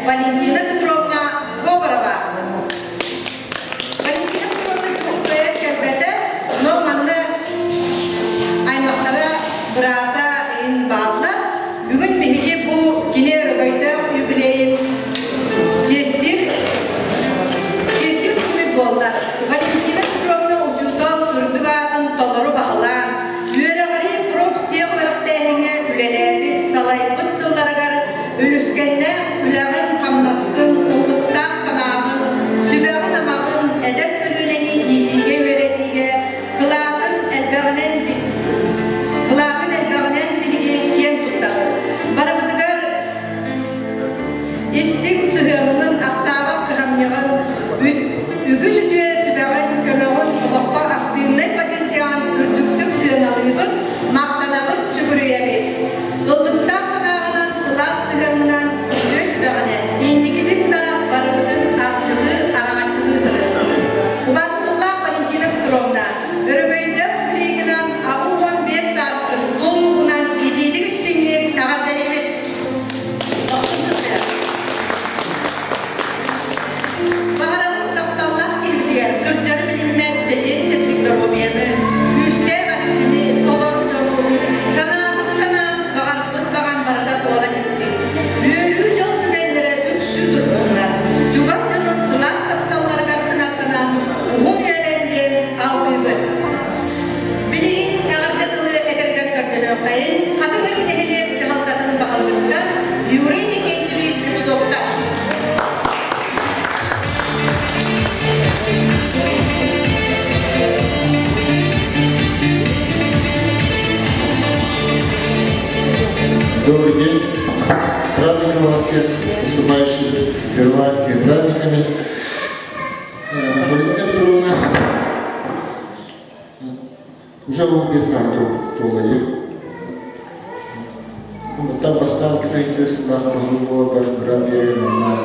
Валентина Петровна Говорова. Валентина Петровна Говорова келбете, но манны аймақтара бұрата ин бална. Бүгін беге бұл кене өргөйді юбилейін жестір күмет болды. Валентина Петровна ұжудал үрдігатын толыру бағылан, үйерағари проф тек өріктәйіңе үлеләбет салайбыт сылларығар үліскенне үләғын қамнасқын ұлықтақ санағын, сүбәғын амағын әдәп көлінені етіге өретіге, қылағын әлбәғінен білге кен тұттағы. Барыбыдығар істің сұғығын ақсағық қығамнығын үгі жүдуе сүбәғын көмәғын ұлыққа ақбиынай потенциалын үрдіктік сығыналығын мақтанағын сүгірейәбет. Ұлықтақ санағынан сылақ сығыңынан өз бәғіне ендікінің да барыбыдың артчылы, арағатчылы сығы. Убасылла Валентина Петровна, өрігөйді білегінен ағы 15 саскын толмығынан едейдік істеңген тағар дәребет. Бағарағын тақталлақ келбідер, қыржары білінмен жәден жетбіктер обияны, күште ғатшыны, толару жолу, санағын бағарқыт баған барда туалан істен. Бөрі жол түгендері үксі тұрғындар, жүгас жонын сылас тапталлары қарқын аттынан ұғын үйеленден албүйгін. Білігін ағырдатылы әтергер көрден өқайын, қатығырын әхелеп жағалтатын бағалғытта, юрин екенді бейсіп соқта. Добрый день. С праздником вас всех, наступающими первомайскими праздниками. Валентина Петровна уже был без толаги. Там поставки-то интересно, было грабили на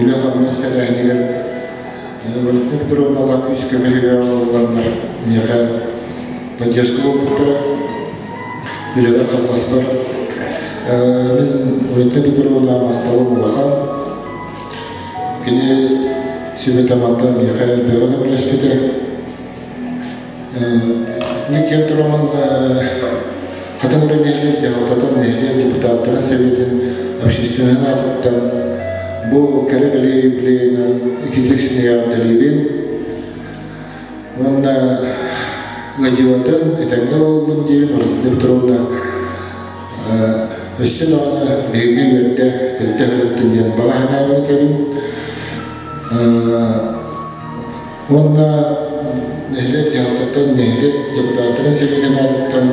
Уляха министеря Гнигер. Валентина Петровна лаквийская мегавиала неха поддержку опыта. Юлия Халмаспар. Мен Валентина Петровна мақталым улахан. Кене себе таманда Михаил Белана білеспеді. Мен кенті роман қатан ұрын нәхілер, жағалтатан нәхілер депутаттарын советін общественный атыптан бұл кәрі білейінен икетексіне явдалейбен. Онна Ладиватан, это был день, Петровна. Еще на береге верде, когда день балахна внутренним. Он на нехлет ялтан, нехлет депутатам селенат там.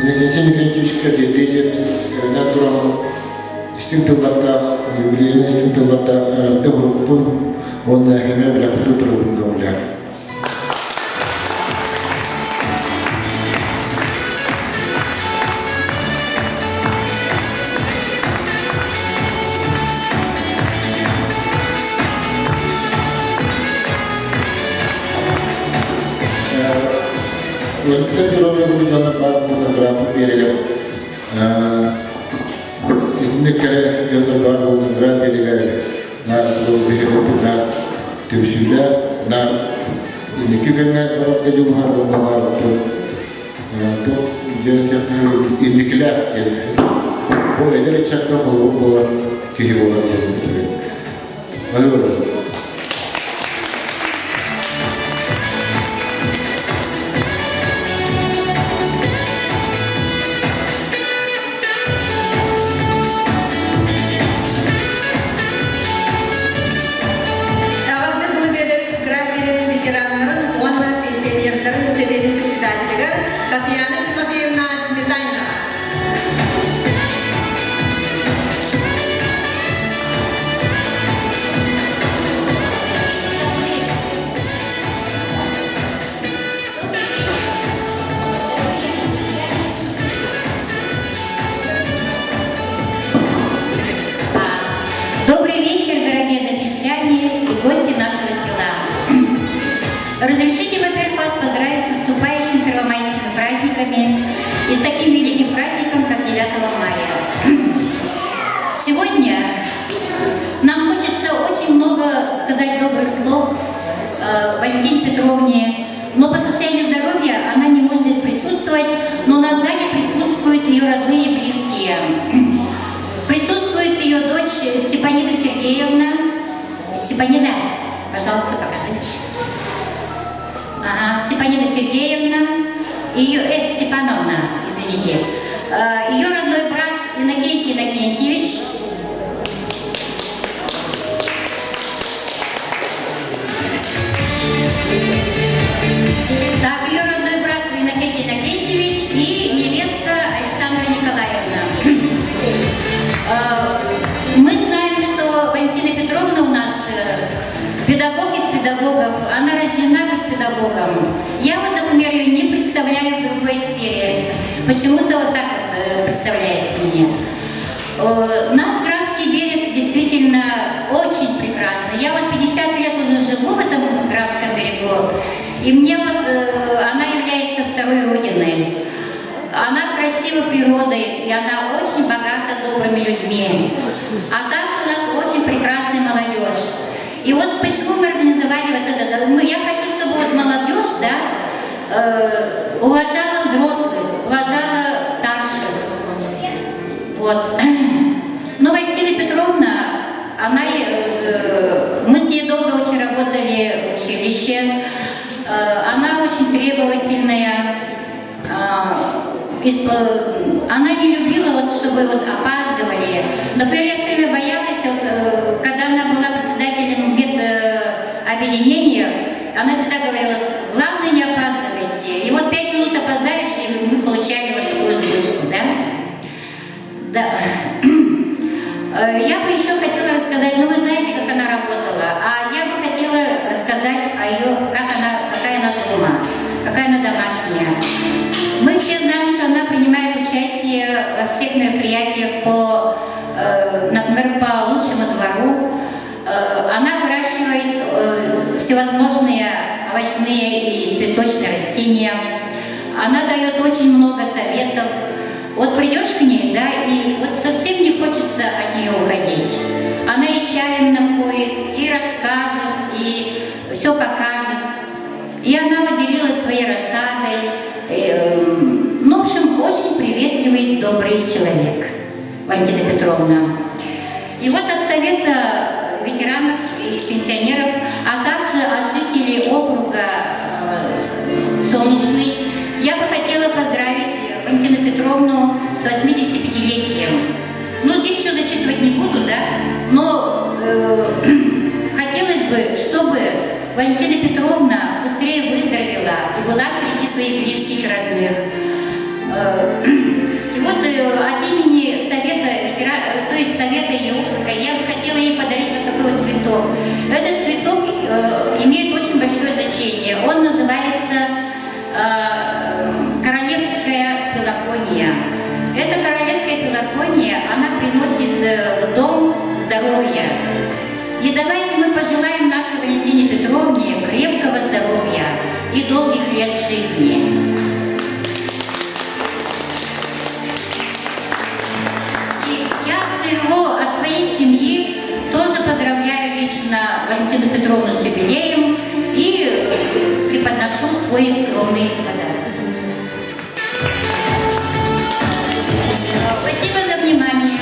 Иногда деден, когда турам институтlarda, юбилейный институтlarda дебрупун, он на хеме блакду проводил. Валентина Петровна Гурджана Барбуна графу берега. Инне кере Гендар Барбуна граф берега на Лобихе Тимшиля на Никиганга Барабка Джумхар Бандамар то Инникля по Эдери Чакка Холу Бола Кихивола Мазула. Татьяна Тимофеевна Сметанина. Добрый вечер, дорогие односельчане и гости нашего села. Разрешите, во-первых, вас поздравить с наступающими первомайскими праздниками и с таким великим праздником, как 9 мая. Сегодня нам хочется очень много сказать добрых слов Валентине Петровне, но по состоянию здоровья она не может здесь присутствовать, но на зале присутствуют ее родные и близкие. Присутствует ее дочь Степанида Сергеевна. Степанида, пожалуйста, покажись. Ага, Степанида Сергеевна, ее, Степановна, извините. Ее родной брат Иннокентий Иннокентьевич. Так, ее родной брат Иннокентий Иннокентьевич и невеста Александра Николаевна. Мы знаем, что Валентина Петровна у нас педагог из педагогов, она рождена быть педагогом. Я вот, например, ее не представляю в другой сфере. Почему-то вот так вот представляется мне. Наш Графский берег действительно очень прекрасный. Я вот 50 лет уже живу в этом Графском берегу, и мне вот она является второй родиной. Она красива природой, и она очень богата добрыми людьми. А также у нас очень прекрасная молодежь. И вот почему мы организовали вот это. Я хочу, чтобы вот молодежь, да, уважала взрослых, уважала старших. Вот. Но Валентина Петровна, она, мы с ней долго очень работали в училище. Она очень требовательная. Она не любила, вот, чтобы вот опаздывали. Например, я все время боялась, вот, когда она была председателем объединения, она всегда говорила: главное, не опаздывайте. И вот 5 минут опоздаешь, и мы получали вот такую сбычку, да? Да. Я бы еще хотела рассказать, ну вы знаете, как она работала, а я бы хотела рассказать о ее, какая она дома, какая она домашняя. Мы все знаем, что она принимает участие во всех мероприятиях по, например, по лучшему двору. Она выращивает всевозможные овощные и цветочные растения. Она дает очень много советов. Вот придешь к ней, да, и вот совсем не хочется от нее уходить. Она и чаем напоит, и расскажет, и все покажет. И она выделилась своей рассадой. Ну, в общем, очень приветливый, добрый человек, Валентина Петровна. И вот от Совета ветеранов и пенсионеров, а также от жителей округа Солнечный, я бы хотела поздравить Валентину Петровну с 85-летием. Ну, здесь все зачитывать не буду, да, но хотелось бы, чтобы Валентина Петровна быстрее выздоровела и была среди своих близких и родных. И вот от имени Совета ветеранов, то есть Совета ее округа, я бы хотела ей подарить вот такой вот цветок. Этот цветок имеет очень большое значение. Он называется королевская пеларгония. Эта королевская пеларгония, она приносит в дом здоровье. И давайте мы пожелаем нашей Валентине Петровне крепкого здоровья и долгих лет жизни. И я от своей семьи тоже поздравляю лично Валентину Петровну с юбилеем и преподношу свой скромный подарок. Спасибо за внимание.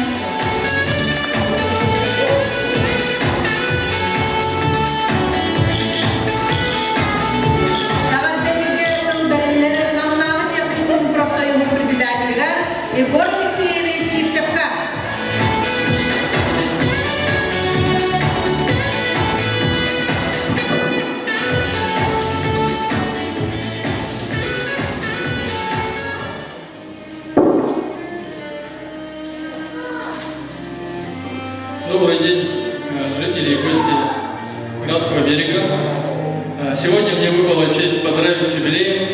Егор Алексеевич Сивчевка. Добрый день, жители и гости Графского берега. Сегодня мне выпала честь поздравить с юбилеем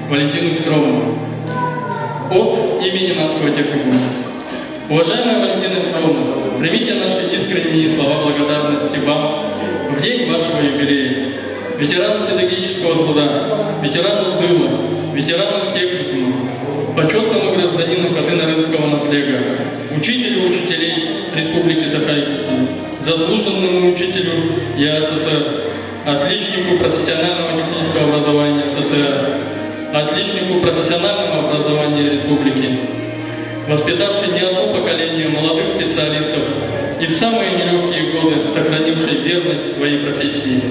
Валентину Петровну от имени Нанского техникума. Уважаемая Валентина Петровна, примите наши искренние слова благодарности вам в день вашего юбилея. Ветерану педагогического труда, ветерану тыла, ветерану техникума, почетному гражданину гражданину Хатын-Арынского наследия, учителю учителей Республики Саха-Якутия, заслуженному учителю ЕАССР, отличнику профессионального технического образования СССР, отличнику профессионального образования Республики, воспитавший не одно поколение молодых специалистов и в самые нелегкие годы сохранивший верность своей профессии.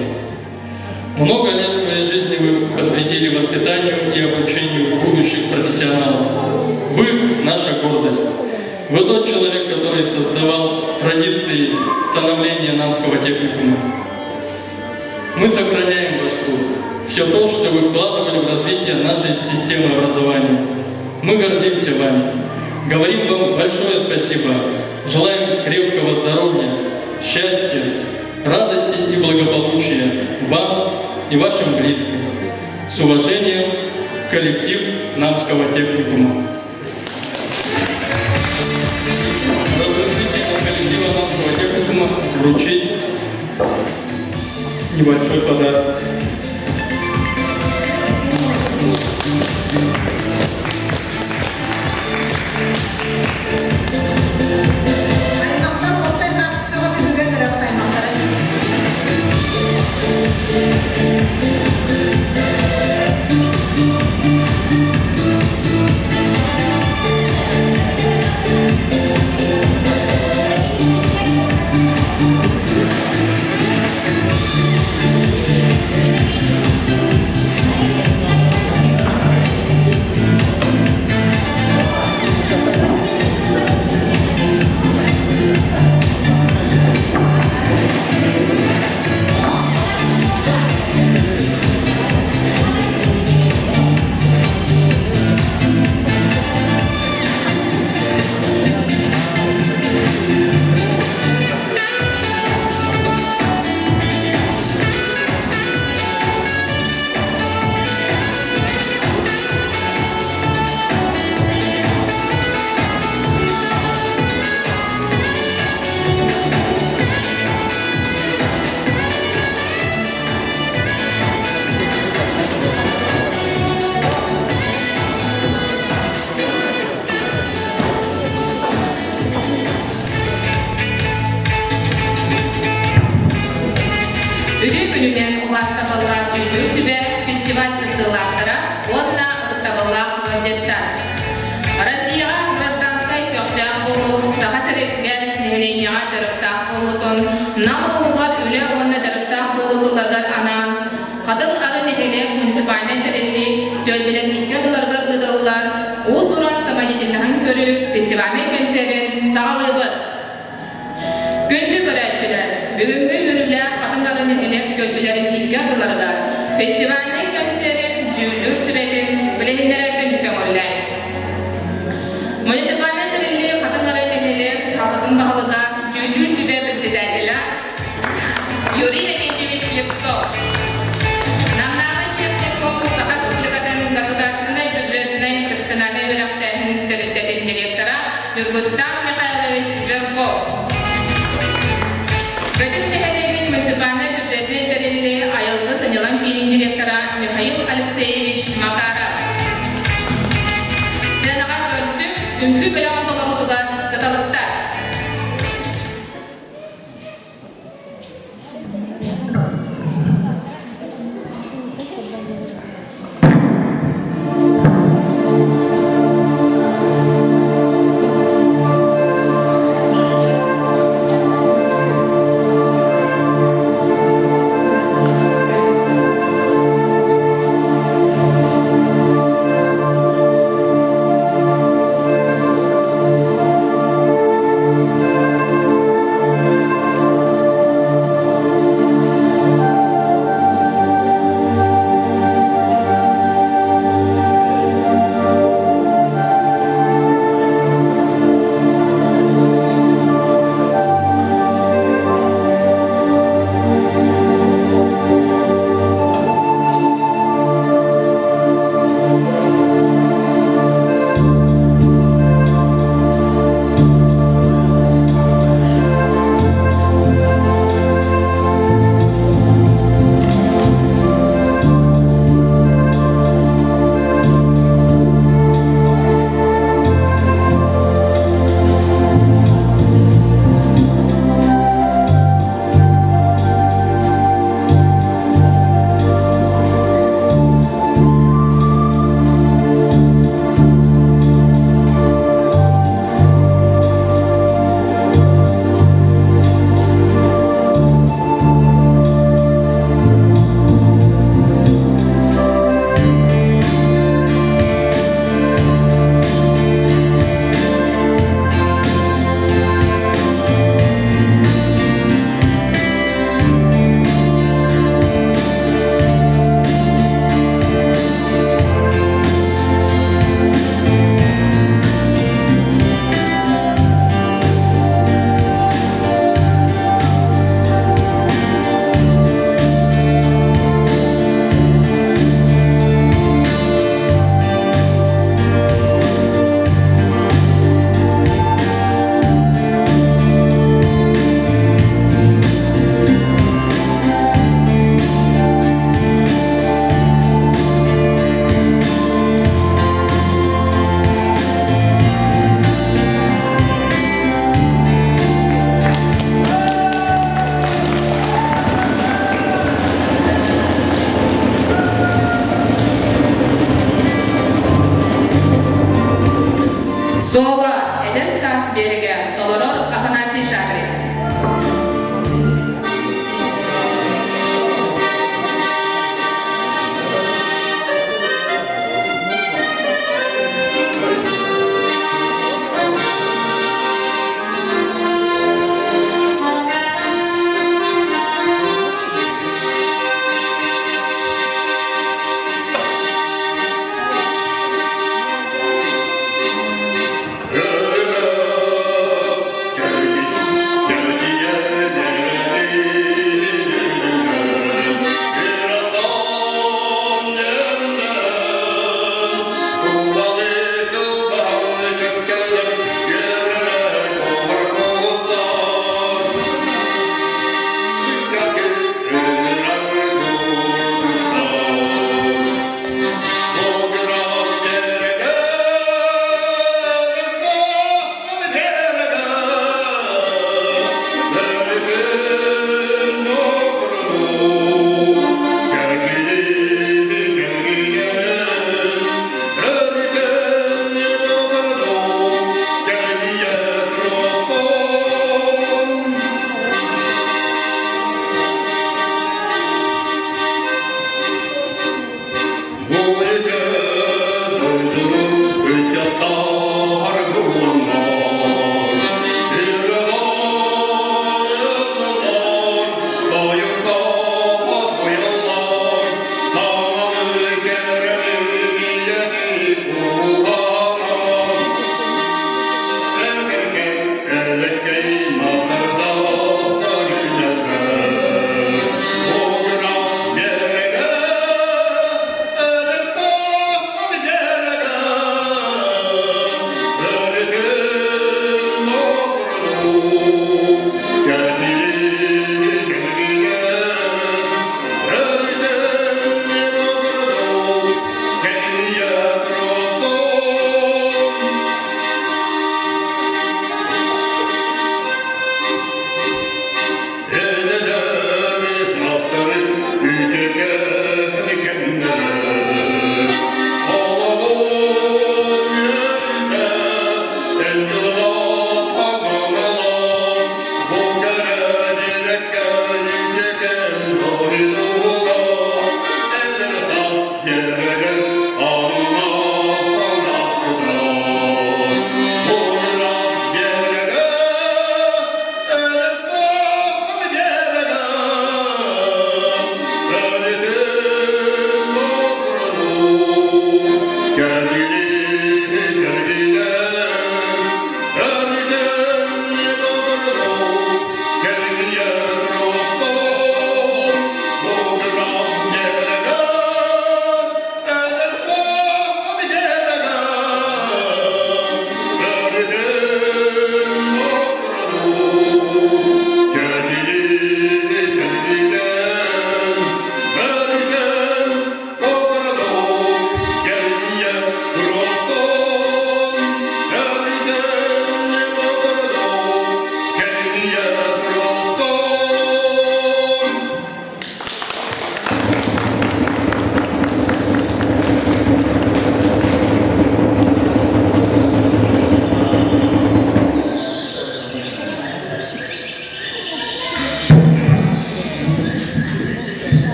Много лет своей жизни вы посвятили воспитанию и обучению будущих профессионалов. Вы – наша гордость. Вы тот человек, который создавал традиции становления Намского техникума. Мы сохраняем ваш труд, все то, что вы вкладывали в развитие нашей системы образования. Мы гордимся вами. Говорим вам большое спасибо. Желаем крепкого здоровья, счастья, радости и благополучия вам и вашим близким. С уважением, коллектив Намского техникума. Разрешите от коллектива Намского техникума вручить небольшой подарок.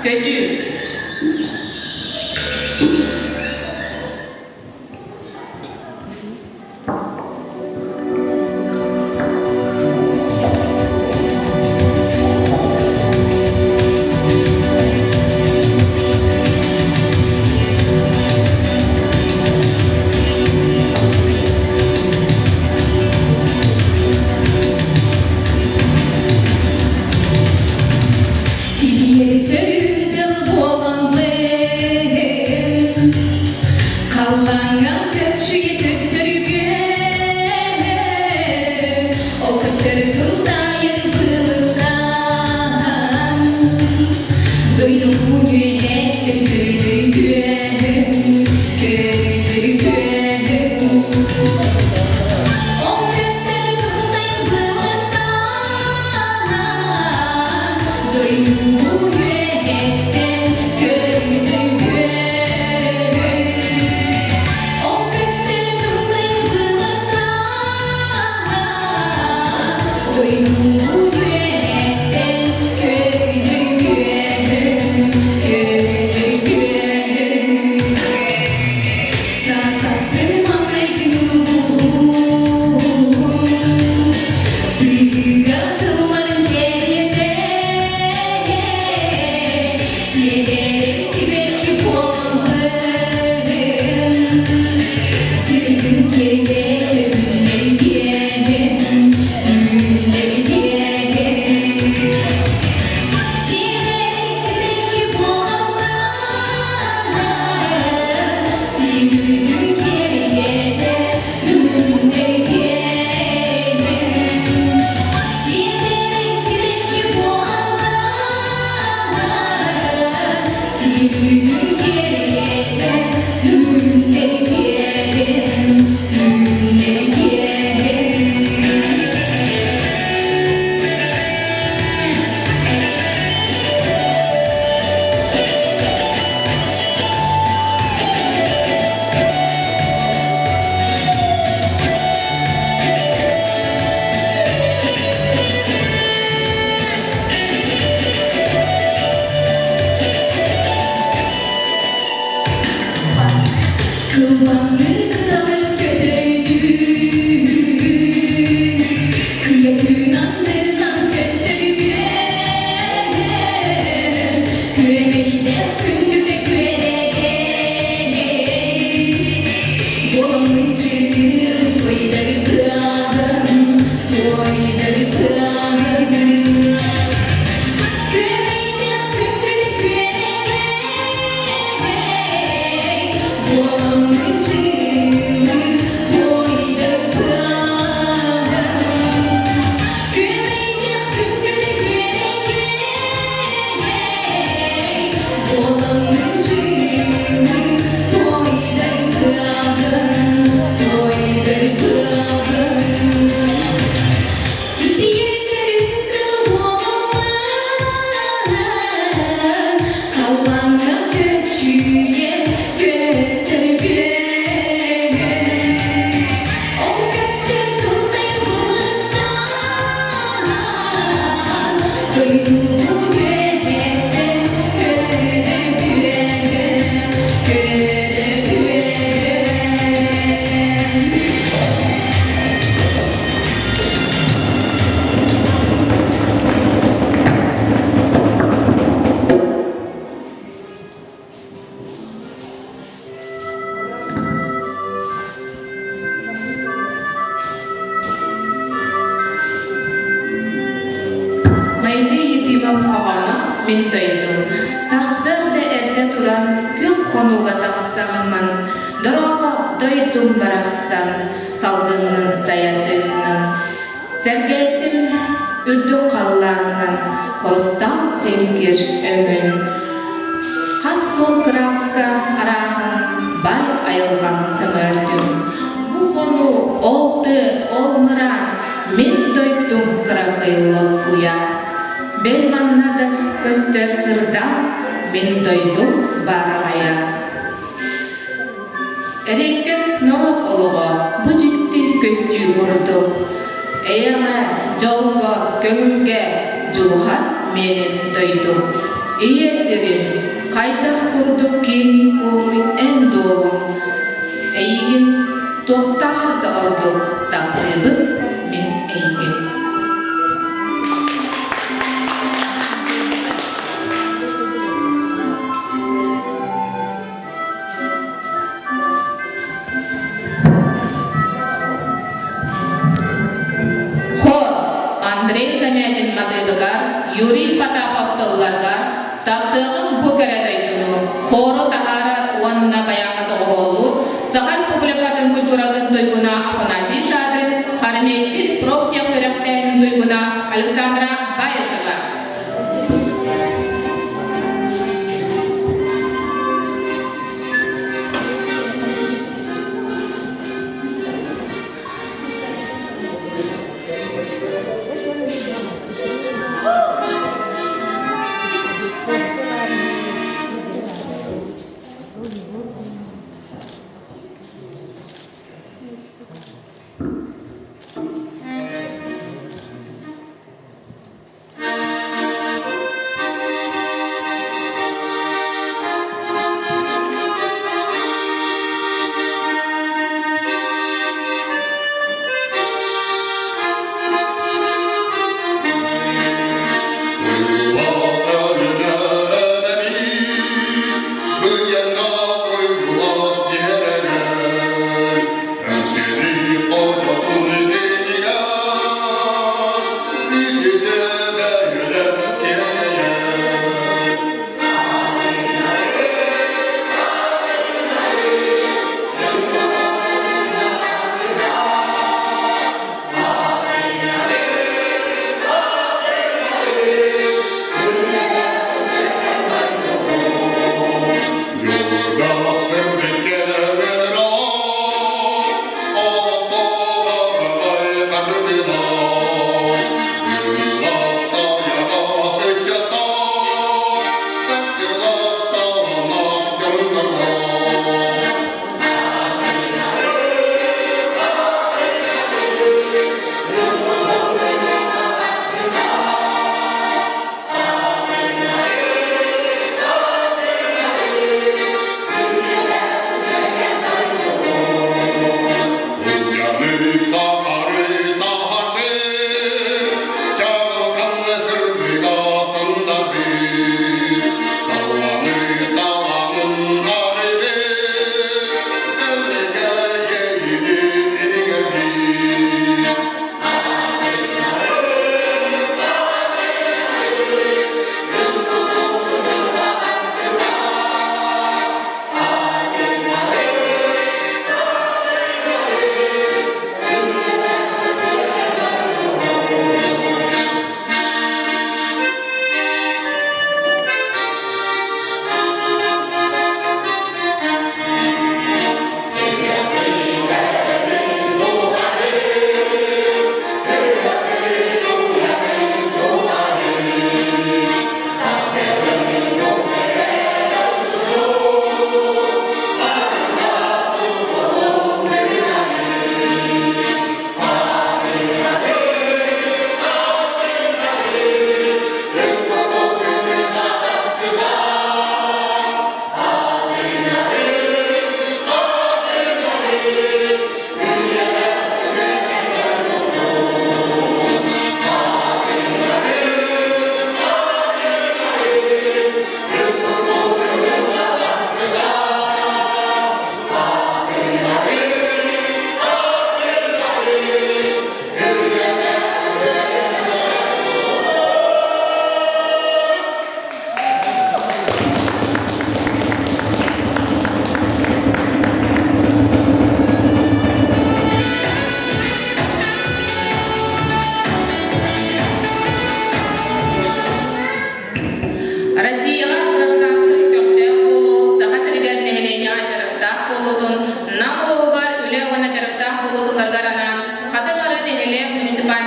Köydü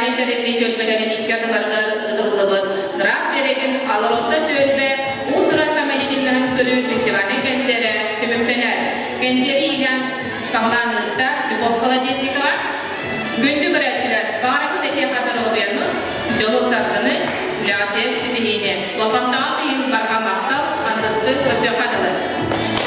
Ictimai terepli tölbelerin ikkatlarga ıdıllıbır. Graf beregen Alarosa tölbe Usura Samedin'den Kölü Festivali konseri tümükteler. Konseri ilan sağlanılıkta Lübov Kolodesnikova gündü grafçiler Bağrakı Tepe Kadar Obyanu Jolu Sargını Hülafiyet Sidihine Volkan'da Dağı'nın Barha Maktal Anadıslı Kosyakadalı.